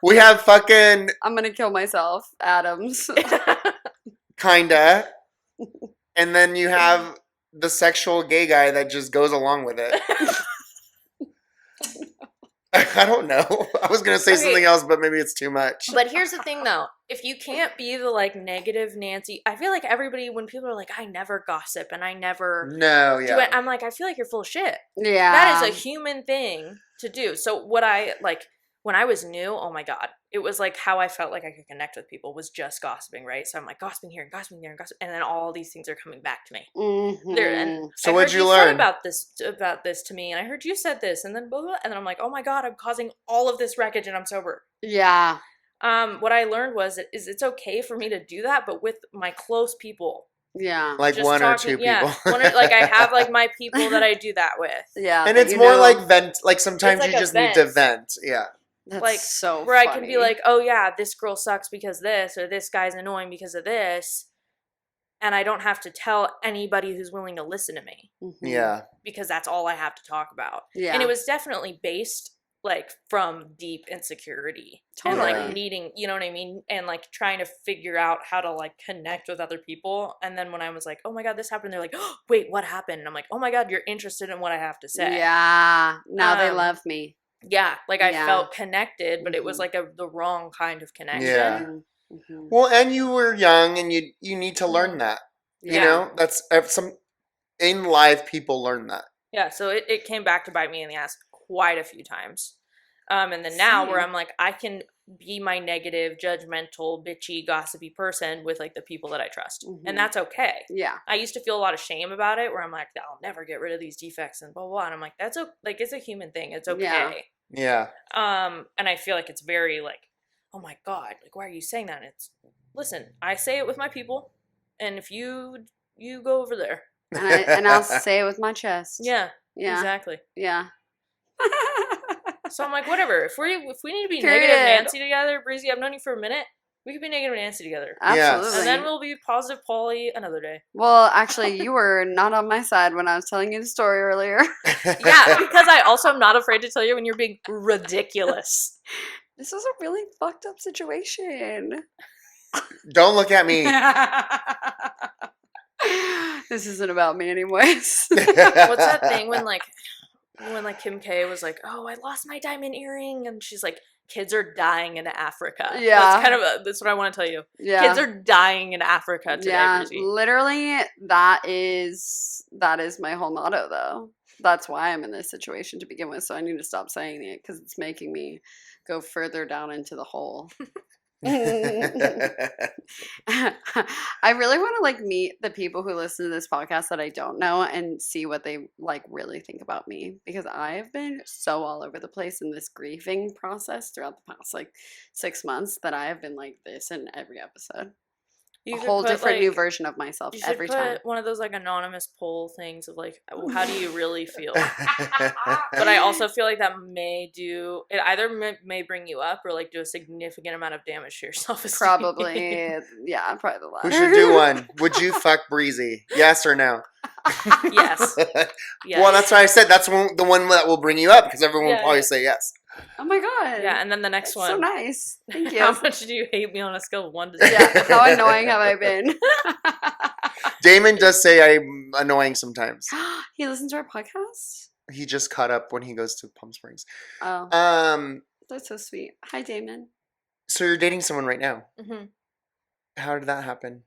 D: We have fucking
C: I'm gonna kill myself, Adams.
D: kinda. And then you have the sexual gay guy that just goes along with it. I don't know. I was gonna say something else, but maybe it's too much.
E: But here's the thing, though. If you can't be the, like, negative Nancy, I feel like everybody, when people are like, I never gossip and I never
D: No,
E: do
D: yeah.
E: it, I'm like, I feel like you're full of shit.
C: Yeah.
E: That is a human thing to do. So what I, like, when I was new, oh my God, it was like how I felt like I could connect with people was just gossiping, right? So I'm like gossiping here and gossiping there and gossiping, and then all these things are coming back to me. And
D: So
E: I
D: what'd
E: heard
D: you
E: said
D: learn?
E: about this to me, and I heard you said this, and then blah, blah, and then I'm like, oh my God, I'm causing all of this wreckage, and I'm sober.
C: Yeah.
E: What I learned is it's okay for me to do that, but with my close people.
C: Yeah.
D: Like
E: Just
D: one
E: talking,
D: or two
E: yeah,
D: people.
E: like I have like my people that I do that with.
C: Yeah.
D: And
C: but
D: it's
C: you
D: more
C: know,
D: like vent. Like sometimes
E: like
D: you
E: a
D: just need to
E: vent.
D: vent. Yeah.
C: that's
E: like,
C: so
E: where
C: funny.
E: I can be like, oh yeah, this girl sucks because this, or this guy's annoying because of this, and I don't have to tell anybody who's willing to listen to me
C: Mhm.
D: Yeah.
E: because that's all I have to talk about.
C: Yeah.
E: And it was definitely based like from deep insecurity
C: Totally.
E: and like needing, you know what I mean, and like trying to figure out how to like connect with other people. And then when I was like, oh my God, this happened, they're like, oh, wait, what happened? And I'm like, oh my God, you're interested in what I have to say.
C: Yeah. Now they
E: Um,
C: love me.
E: Yeah, like I
C: Yeah.
E: felt connected, but it was
C: Mhm.
E: like the wrong kind of connection.
D: Yeah.
C: Mhm.
D: Well, and you were young, and you need to learn that.
C: Yeah.
D: You know, that's some in life. People learn that.
E: Yeah, so it came back to bite me in the ass quite a few times. And then now where
C: Same.
E: I'm like, I can be my negative, judgmental, bitchy, gossipy person with like the people that I trust.
C: Mhm.
E: And that's okay.
C: Yeah.
E: I used to feel a lot of shame about it where I'm like, I'll never get rid of these defects and blah, blah, blah. And I'm like, like, it's a human thing. It's okay.
C: Yeah.
D: Yeah.
E: And I feel like it's very like, oh my God, like, why are you saying that? And it's, listen, I say it with my people. And if you go over there.
C: And I'll say it with my chest.
E: Yeah,
C: Yeah.
E: exactly.
C: Yeah.
E: So I'm like, whatever. If we need to be
C: Period.
E: negative Nancy together, Breezy, I've known you for a minute. We could be negative Nancy together.
C: Absolutely.
E: And then we'll be positive Polly another day.
C: Well, actually, you were not on my side when I was telling you the story earlier.
E: Yeah, because I also am not afraid to tell you when you're being ridiculous.
C: This was a really fucked up situation.
D: Don't look at me.
C: This isn't about me anyways.
E: What's that thing when Kim K was like, oh, I lost my diamond earring, and she's like, kids are dying in Africa.
C: Yeah.
E: That's what I want to tell you.
C: Yeah.
E: Kids are dying in Africa today,
C: Yeah,
E: Breezy.
C: literally that is my whole motto though. That's why I'm in this situation to begin with, so I need to stop saying it because it's making me go further down into the hole. I really want to like meet the people who listen to this podcast that I don't know and see what they like really think about me, because I have been so all over the place in this grieving process throughout the past like 6 months that I have been like this in every episode.
E: You
C: A
E: should
C: whole
E: put,
C: different new
E: like,
C: version of myself
E: You should
C: every
E: put
C: time.
E: one of those like anonymous poll things of like, how do you really feel? But I also feel like that may do it. Either may bring you up or like do a significant amount of damage to your self-esteem.
C: Probably, yeah, probably the latter.
D: Who should do one? Would you fuck Breezy? Yes or no?
E: Yes. Yes.
D: Well, that's what I said. That's the one that will bring you up because everyone will
E: Yeah,
D: probably
E: yeah.
D: say yes.
C: Oh my god.
E: Yeah, and then the next
C: That's
E: one.
C: so nice. Thank you.
E: How much do you hate me on a scale of 1 to 10?
C: Yeah, how annoying have I been?
D: Damon does say I'm annoying sometimes.
C: He listens to our podcast?
D: He just caught up when he goes to Palm Springs.
C: Oh,
D: Um,
C: that's so sweet. Hi, Damon.
D: so you're dating someone right now.
E: Mm-hmm.
D: How did that happen?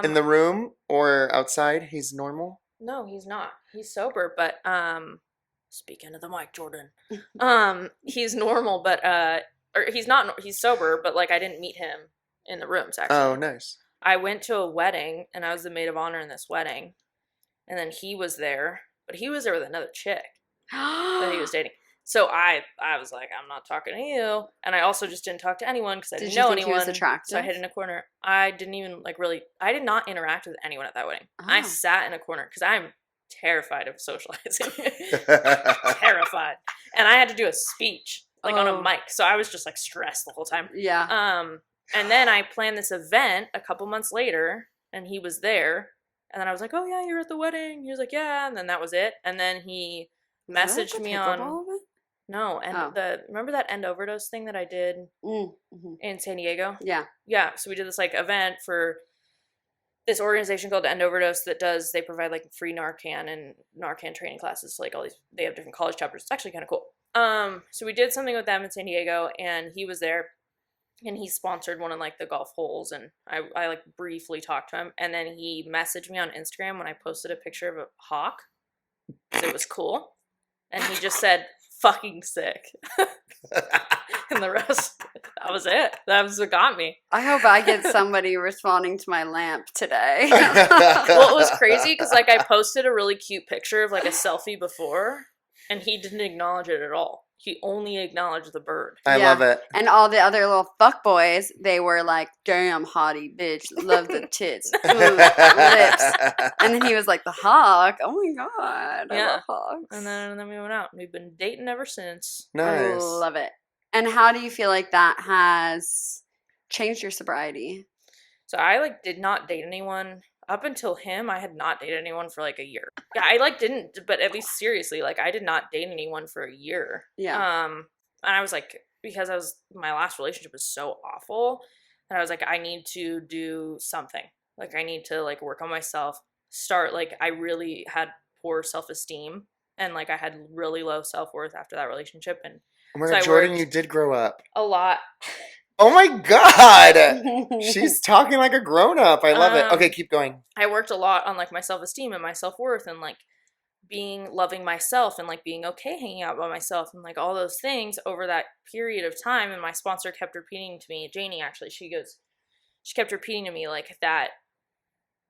D: In the room or outside? He's normal?
E: No, he's not. He's sober, but speaking of the mic, Jordan. He's normal, but or he's not. He's sober, but like I didn't meet him in the rooms. Actually,
D: Oh, nice.
E: I went to a wedding and I was the maid of honor in this wedding, and then he was there, but he was there with another chick that he was dating. So I was like, I'm not talking to you, and I also just didn't talk to anyone because I didn't
C: Did you
E: know
C: think
E: anyone.
C: he was attractive?
E: So I hid in a corner. I didn't even I did not interact with anyone at that wedding. I
C: Oh.
E: sat in a corner because I'm terrified of socializing. Terrified. And I had to do a speech on a
C: Oh.
E: mic. So I was just like stressed the whole time.
C: Yeah.
E: And then I planned this event a couple months later and he was there. And then I was like, oh yeah, you're at the wedding. He was like, yeah. And then that was it. And then he messaged me on, no. And remember that end overdose thing that I did
C: Mm-hmm.
E: in San Diego?
C: Yeah.
E: Yeah. So we did this like event for this organization called End Overdose they provide like free Narcan and Narcan training classes. So like they have different college chapters. It's actually kind of cool. So we did something with them in San Diego and he was there and he sponsored one of like the golf holes and I like briefly talked to him and then he messaged me on Instagram when I posted a picture of a hawk because it was cool. And he just said, fucking sick. And the rest, that was it. That was what got me.
C: I hope I get somebody responding to my lamp today.
E: Well, it was crazy because like I posted a really cute picture of like a selfie before, and he didn't acknowledge it at all. He only acknowledged the bird.
D: I
C: Yeah.
D: love it.
C: And all the other little fuck boys, they were like, damn, hottie, bitch, love the tits, ooh, lips. And then he was like, the hawk, oh my god, I
E: Yeah.
C: love hawks.
E: And then we went out. We've been dating ever since.
C: I
D: Nice.
C: love it. And how do you feel like that has changed your sobriety?
E: So I like did not date anyone up until him. I had not dated anyone for like a year. Yeah, I like didn't, but at least seriously, like I did not date anyone for a year.
C: Yeah.
E: And I was like, because my last relationship was so awful, and I was like, I need to do something. Like I need to like work on myself. Start like I really had poor self-esteem, and like I had really low self-worth after that relationship, and
D: Oh my
E: So
D: God,
E: I
D: Jordan,
E: worked-
D: you did grow up.
E: a lot.
D: Oh my God. She's talking like a grown up. I love it. Okay, keep going.
E: I worked a lot on like my self-esteem and my self-worth and like loving myself and like being okay hanging out by myself and like all those things over that period of time. And my sponsor kept repeating to me, Janie actually, she kept repeating to me like that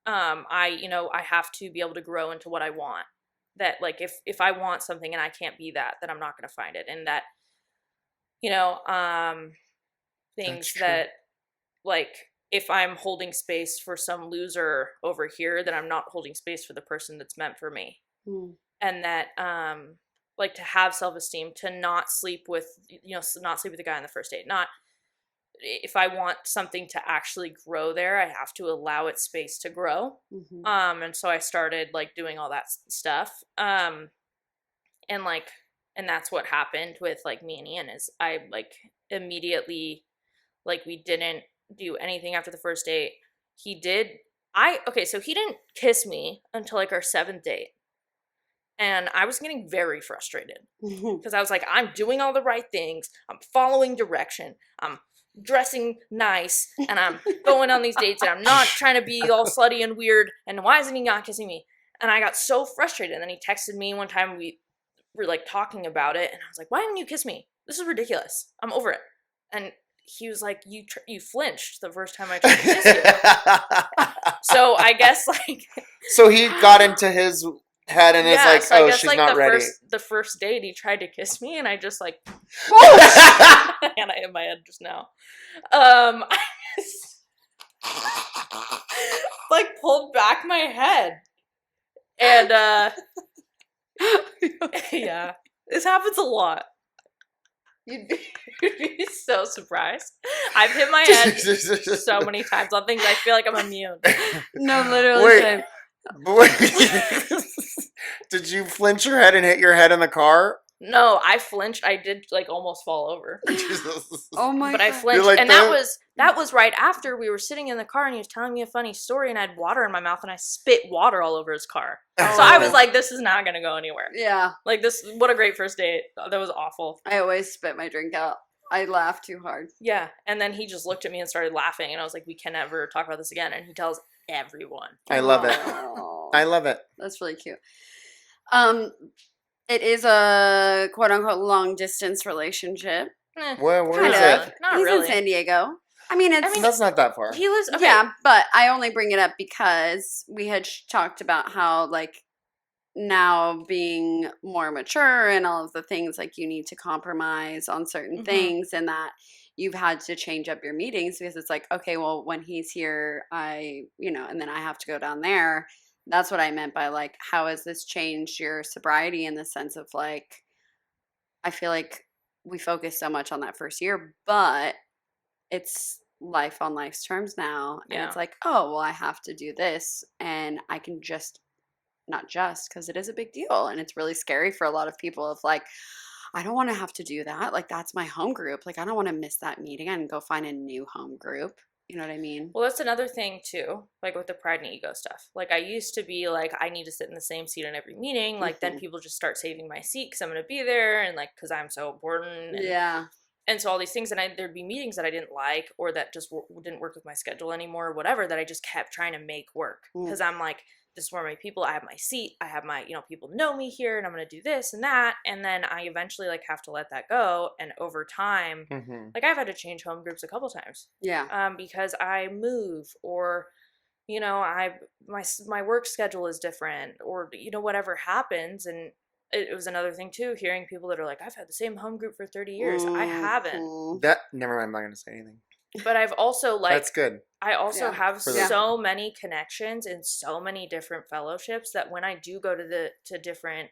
E: I have to be able to grow into what I want. That like if I want something and I can't be that, then I'm not gonna find it. And that things that like if I'm holding space for some loser over here, then I'm not holding space for the person that's meant for me.
C: Mm.
E: And that like to have self-esteem, to not sleep with not sleep with the guy on the first date. Not if I want something to actually grow there, I have to allow it space to grow.
C: Mhm.
E: And so I started like doing all that stuff. And that's what happened with like me and Ian is I like immediately like we didn't do anything after the first date. So he didn't kiss me until like our 7th date. And I was getting very frustrated because I was like, I'm doing all the right things. I'm following direction. I'm dressing nice and I'm going on these dates and I'm not trying to be all slutty and weird. And why isn't he not kissing me? And I got so frustrated. And then he texted me one time. We were like talking about it. And I was like, why didn't you kiss me? This is ridiculous. I'm over it. And he was like, you flinched the first time I tried to kiss you. So I guess like.
D: So he got into his head and is like,
E: so I
D: oh,
E: guess,
D: she's
E: like,
D: not ready.
E: The first date, he tried to kiss me, and I just like, and I hit my head just now. I just, like pulled back my head, and yeah, this happens a lot. You'd be so surprised. I've hit my head so many times on things I feel like I'm immune.
C: No, literally.
D: Wait.
C: Same.
D: Did you flinch your head and hit your head in the car?
E: No, I flinched. I did like almost fall over.
C: Oh my
E: But
C: god.
E: I flinched,
D: like
E: and
D: that?
E: that was right after we were sitting in the car, and he was telling me a funny story, and I had water in my mouth, and I spit water all over his car. So I was like, "This is not gonna go anywhere."
C: Yeah.
E: Like this, what a great first date. That was awful.
C: I always spit my drink out. I laugh too hard.
E: Yeah, and then he just looked at me and started laughing, and I was like, "We can never talk about this again." And he tells everyone.
D: I love it.
C: Oh,
D: I love it.
C: that's really cute. It is a quote unquote long distance relationship.
D: Where
C: Kind
D: is
C: of.
D: it?
E: Not
C: He's
E: really.
C: in San Diego. I mean, it's
D: That's not that far.
E: He lives. Okay.
C: yeah, but I only bring it up because we had talked about how like now being more mature and all of the things like you need to compromise on certain
E: Mhm.
C: things and that you've had to change up your meetings because it's like, okay, well, when he's here, and then I have to go down there. That's what I meant by like, how has this changed your sobriety in the sense of like, I feel like we focus so much on that first year, but it's life on life's terms now. And
E: Yeah.
C: it's like, oh, well, I have to do this and I can not just because it is a big deal. And it's really scary for a lot of people of like, I don't want to have to do that. Like, that's my home group. Like, I don't want to miss that meeting and go find a new home group. You know what I mean?
E: Well, that's another thing too, like with the pride and ego stuff. Like I used to be like, I need to sit in the same seat in every meeting. Like then
C: Mhm.
E: people just start saving my seat because I'm going to be there, and like because I'm so important. And,
C: Yeah.
E: and so all these things, and there'd be meetings that I didn't like or that just didn't work with my schedule anymore or whatever that I just kept trying to make work because I'm like, this is where my people, I have my seat, I have my, people know me here, and I'm going to do this and that. And then I eventually like have to let that go. And over time, like I've had to change home groups a couple times.
C: Yeah.
E: Because I move, or, my work schedule is different, or, whatever happens. And it was another thing too, hearing people that are like, I've had the same home group for 30 years. I haven't.
D: Never mind, I'm not going to say anything.
E: But I've also like,
D: that's good.
E: I also have
D: For
E: so many connections in so many different fellowships that when I do go to different,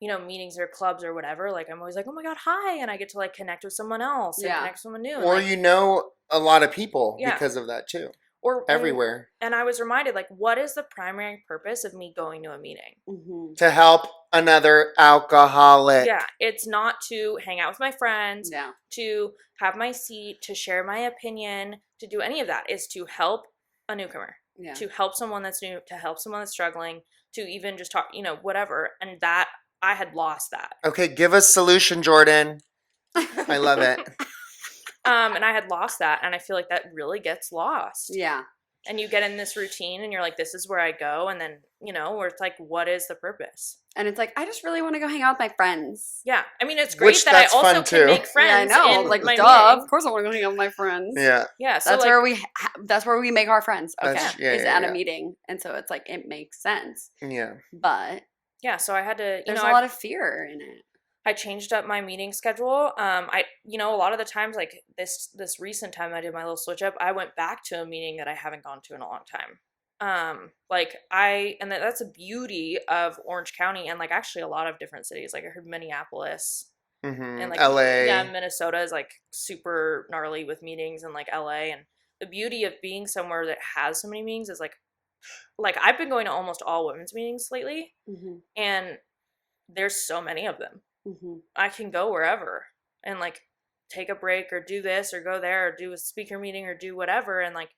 E: meetings or clubs or whatever, like I'm always like, oh my God, hi. And I get to like connect with someone else and connect with someone new.
D: Or
E: like,
D: a lot of people because of that too.
E: Or
D: everywhere.
E: And I was reminded, like, what is the primary purpose of me going to a meeting?
D: To help another alcoholic.
E: Yeah, it's not to hang out with my friends,
C: Yeah.
E: to have my seat, to share my opinion, to do any of that. It's to help a newcomer, to help someone that's new, to help someone that's struggling, to even just talk, whatever. And that, I had lost that.
D: Okay, give us solution, Jordan. I love it.
E: And I had lost that, and I feel like that really gets lost.
C: Yeah.
E: And you get in this routine, and you're like, this is where I go, and then, where it's like, what is the purpose?
C: And it's like, I just really want to go hang out with my friends.
E: Yeah. I mean, it's great that I also can make friends.
C: Yeah, I know.
E: In
C: like,
E: my
C: duh.
E: meeting.
C: Of course I want to go hang out with my friends.
D: Yeah.
E: Yeah. So
C: That's
E: like,
C: that's where we make our friends. Okay.
D: That's-
C: at a meeting. And so it's like, it makes sense.
D: Yeah.
C: But
E: yeah, so I had to,
C: there's a lot of fear in it.
E: I changed up my meeting schedule. A lot of the times, like this recent time I did my little switch up, I went back to a meeting that I haven't gone to in a long time. That's a beauty of Orange County, and like actually a lot of different cities. Like I heard Minneapolis and like
D: LA.
E: Yeah, Minnesota is like super gnarly with meetings, and like LA. And the beauty of being somewhere that has so many meetings is like I've been going to almost all women's meetings lately, and there's so many of them. I can go wherever and like take a break or do this or go there or do a speaker meeting or do whatever, and like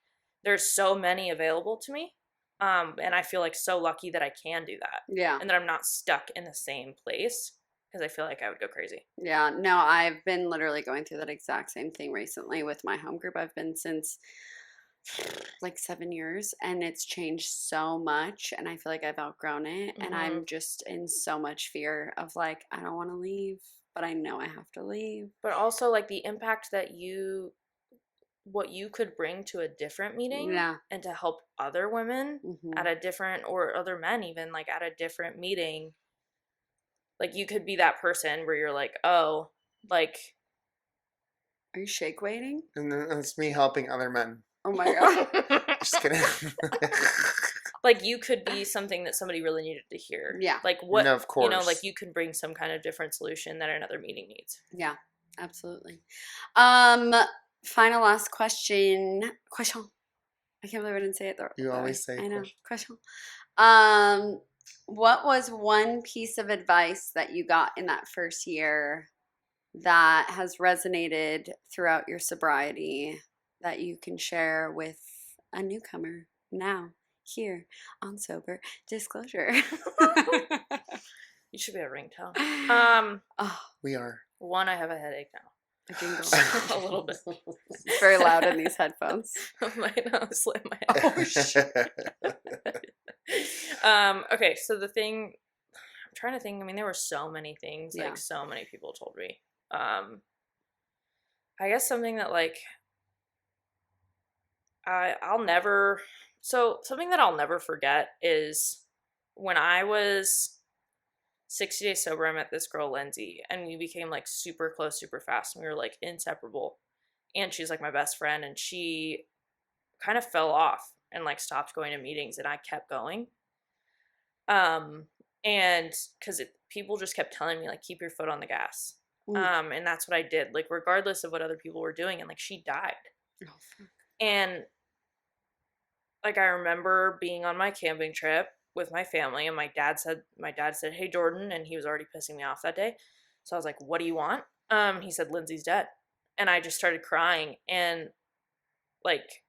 E: there's so many available to me, and I feel like so lucky that I can do that, and that I'm not stuck in the same place, because I feel like I would go crazy.
C: Yeah, no, I've been literally going through that exact same thing recently with my home group. I've been since like 7 years, and it's changed so much, and I feel like I've outgrown it, and I'm just in so much fear of like, I don't want to leave, but I know I have to leave.
E: But also like the impact that what you could bring to a different meeting, and to help other women at a different, or other men even, like at a different meeting. Like you could be that person where you're like, oh, like,
C: are you shake weighting?
D: And then it's me helping other men.
C: Oh my God.
D: Just kidding.
E: Like you could be something that somebody really needed to hear.
C: Yeah.
E: Like what,
D: no, of course.
E: like you can bring some kind of different solution that another meeting needs.
C: Yeah, absolutely. Final last question. Question. I can't believe I didn't say it though.
D: You always say
C: I know.
D: question.
C: What was one piece of advice that you got in that first year that has resonated throughout your sobriety that you can share with a newcomer now, here on Sober Disclosure?
E: You should be a ringtone.
D: We are.
E: One, I have a headache now.
C: A jingle.
E: A little bit.
C: It's very loud in these headphones.
E: My nose slit my oh shit. Okay, so the thing, I'm trying to think. I mean, there were so many things, like so many people told me. I guess something that like something that I'll never forget is when I was 60 days sober, I met this girl, Lindsay, and we became like super close, super fast, and we were like inseparable. And she's like my best friend, and she kind of fell off and like stopped going to meetings, and I kept going. And because people just kept telling me like, keep your foot on the gas. And that's what I did, like regardless of what other people were doing, and like she died. And like I remember being on my camping trip with my family, and my dad said, hey Jordan, and he was already pissing me off that day. So I was like, what do you want? He said, Lindsay's dead. And I just started crying, and like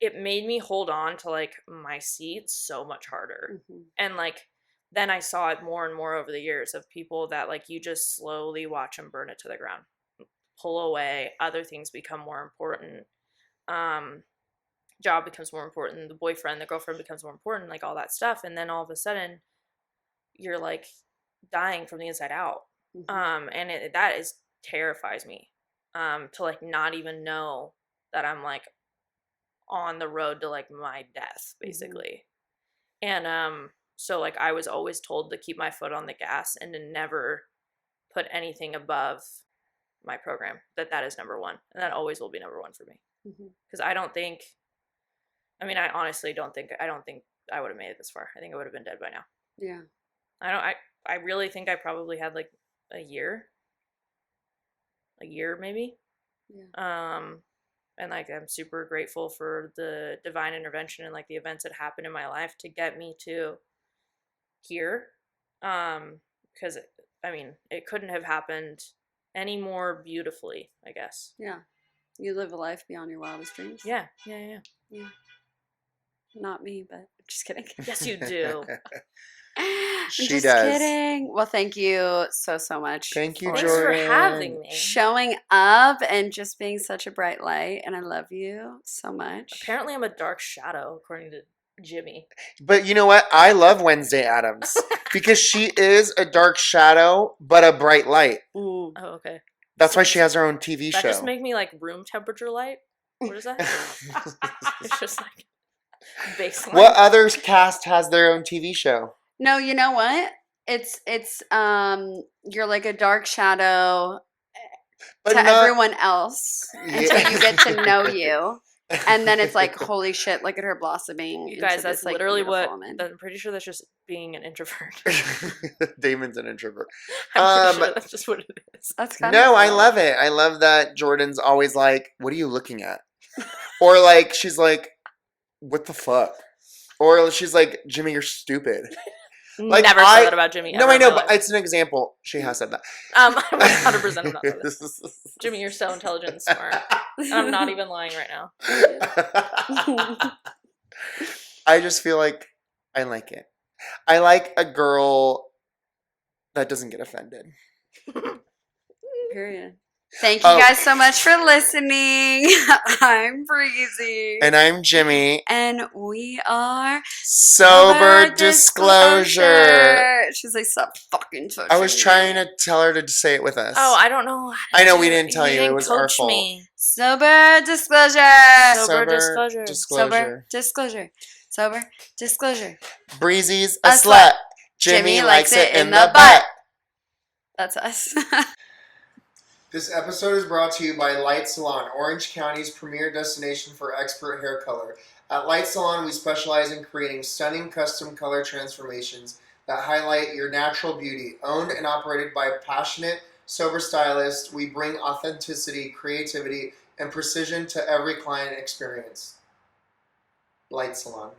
E: it made me hold on to like my seat so much harder. And like then I saw it more and more over the years of people that like you just slowly watch them burn it to the ground, pull away, other things become more important. job becomes more important, the boyfriend, the girlfriend becomes more important, like all that stuff, and then all of a sudden you're like dying from the inside out. And that is terrifies me. To like not even know that I'm like on the road to like my death, basically. And so like I was always told to keep my foot on the gas and to never put anything above my program. That is number one, and that always will be number one for me. Because I honestly don't think I would have made it this far. I think I would have been dead by now.
C: Yeah.
E: I really think I probably had like a year maybe.
C: Yeah.
E: And like I'm super grateful for the divine intervention and like the events that happened in my life to get me to here. Because it couldn't have happened any more beautifully, I guess.
C: Yeah. You live a life beyond your wildest dreams.
E: Yeah.
C: Not me, but just kidding.
E: Yes, you do.
C: I'm
D: She
C: just
D: does.
C: kidding. Well, thank you so much.
D: Thank you,
E: Thanks
D: Jordan.
E: for having me.
C: Showing up and just being such a bright light, and I love you so much.
E: Apparently, I'm a dark shadow, according to Jimmy.
D: But you know what? I love Wednesday Addams because she is a dark shadow, but a bright light.
C: Mm.
E: Oh, okay.
D: That's why she has her own TV
E: That
D: show.
E: just make me like room temperature light? What is that? It's just like baseline.
D: What other cast has their own TV show?
C: No, you know what? It's you're like a dark shadow
D: But
C: to
D: not-
C: everyone else until you get to know you. And then it's like, holy shit, look at her blossoming.
E: You guys,
C: into
E: that's
C: this, like,
E: literally
C: beautiful
E: what.
C: woman.
E: I'm pretty sure that's just being an introvert.
D: Damon's an introvert.
E: I'm pretty sure that's just what it is.
C: That's kind
D: No,
C: of
D: I
C: cool.
D: love it. I love that Jordan's always like, "What are you looking at?" Or like she's like, "What the fuck?" Or she's like, "Jimmy, you're stupid." Like,
E: Never said that about Jimmy.
D: No,
E: ever
D: I
E: in
D: know,
E: my
D: but
E: life.
D: it's an example. She has said that.
E: 100% I'm not saying that. Jimmy, you're so intelligent and smart. And I'm not even lying right now.
D: I just feel like I like it. I like a girl that doesn't get offended.
C: Period. Thank you guys so much for listening. I'm Breezy.
D: And I'm Jimmy.
C: And we are
D: Sober Disclosure.
C: She's like, stop fucking touching
D: I was
C: me.
D: trying to tell her to say it with us.
E: Oh, I don't know.
D: I know we didn't tell you.
E: didn't
D: It was our
E: coach
D: fault.
E: me.
C: Sober Disclosure.
E: Sober Disclosure.
C: Sober Disclosure. Sober Disclosure.
D: Breezy's
C: A
D: a
C: slut.
D: slut. Jimmy likes it in the butt.
C: That's us.
D: This episode is brought to you by Light Salon, Orange County's premier destination for expert hair color. At Light Salon, we specialize in creating stunning custom color transformations that highlight your natural beauty. Owned and operated by passionate, sober stylists, we bring authenticity, creativity, and precision to every client experience. Light Salon.